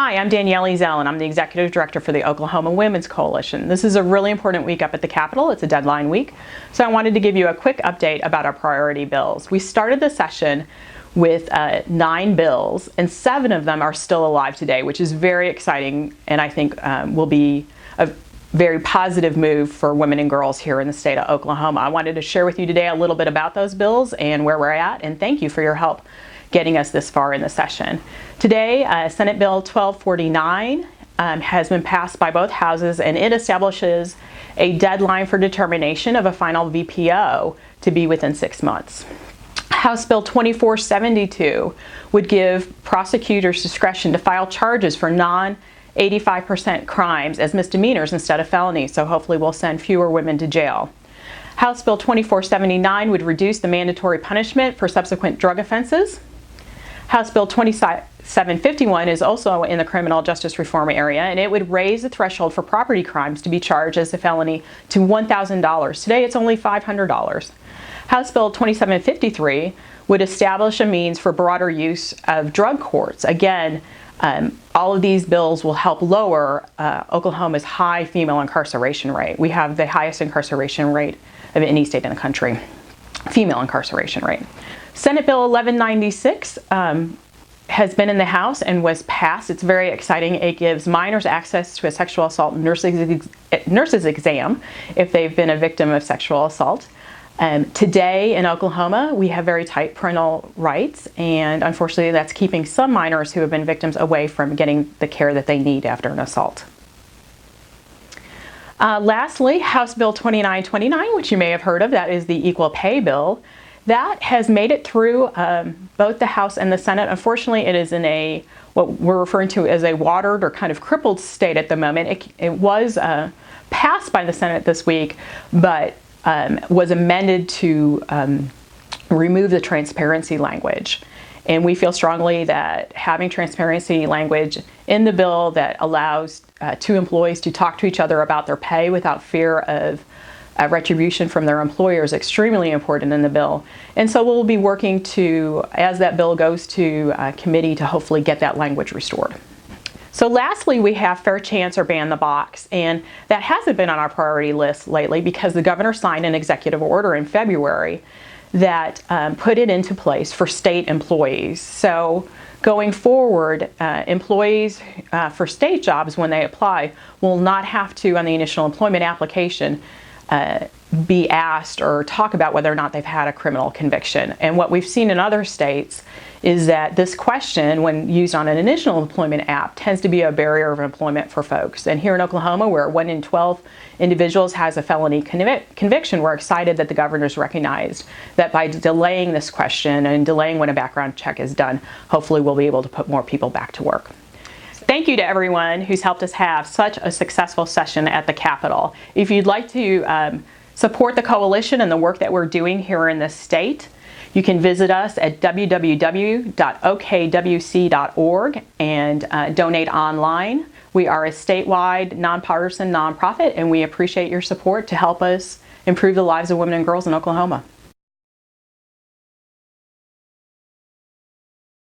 Hi, I'm Danielle Ezell, and I'm the Executive Director for the Oklahoma Women's Coalition. This is a really important week up at the Capitol. It's a deadline week, so I wanted to give you a quick update about our priority bills. We started the session with 9 bills, and 7 of them are still alive today, which is very exciting, and I think will be a very positive move for women and girls here in the state of Oklahoma. I wanted to share with you today a little bit about those bills and where we're at, and thank you for your help getting us this far in the session. Today, Senate Bill 1249 has been passed by both houses, and it establishes a deadline for determination of a final VPO to be within 6 months. House Bill 2472 would give prosecutors discretion to file charges for non-85% crimes as misdemeanors instead of felonies, so hopefully we'll send fewer women to jail. House Bill 2479 would reduce the mandatory punishment for subsequent drug offenses. House Bill 2751 is also in the criminal justice reform area, and it would raise the threshold for property crimes to be charged as a felony to $1,000. Today it's only $500. House Bill 2753 would establish a means for broader use of drug courts. Again, all of these bills will help lower Oklahoma's high female incarceration rate. We have the highest incarceration rate of any state in the country, female incarceration rate. Senate Bill 1196 has been in the House and was passed. It's very exciting. It gives minors access to a sexual assault nurse's exam if they've been a victim of sexual assault. Today in Oklahoma, we have very tight parental rights, and unfortunately that's keeping some minors who have been victims away from getting the care that they need after an assault. Lastly, House Bill 2929, which you may have heard of, that is the equal pay bill. That has made it through both the House and the Senate. Unfortunately, it is in what we're referring to as a watered or kind of crippled state at the moment. It was passed by the Senate this week, but was amended to remove the transparency language. And we feel strongly that having transparency language in the bill that allows two employees to talk to each other about their pay without fear of retribution from their employer is extremely important in the bill. And so we'll be working to, as that bill goes to committee, to hopefully get that language restored. So lastly, we have fair chance or ban the box, and that hasn't been on our priority list lately because the governor signed an executive order in February that put it into place for state employees. So going forward, employees for state jobs, when they apply, will not have to, on the initial employment application, be asked or talk about whether or not they've had a criminal conviction. And what we've seen in other states is that this question, when used on an initial employment app, tends to be a barrier of employment for folks. And here in Oklahoma, where 1 in 12 individuals has a felony conviction, we're excited that the governor's recognized that by delaying this question and delaying when a background check is done, hopefully we'll be able to put more people back to work. Thank you to everyone who's helped us have such a successful session at the Capitol. If you'd like to support the coalition and the work that we're doing here in the state, you can visit us at www.okwc.org and donate online. We are a statewide, nonpartisan nonprofit, and we appreciate your support to help us improve the lives of women and girls in Oklahoma.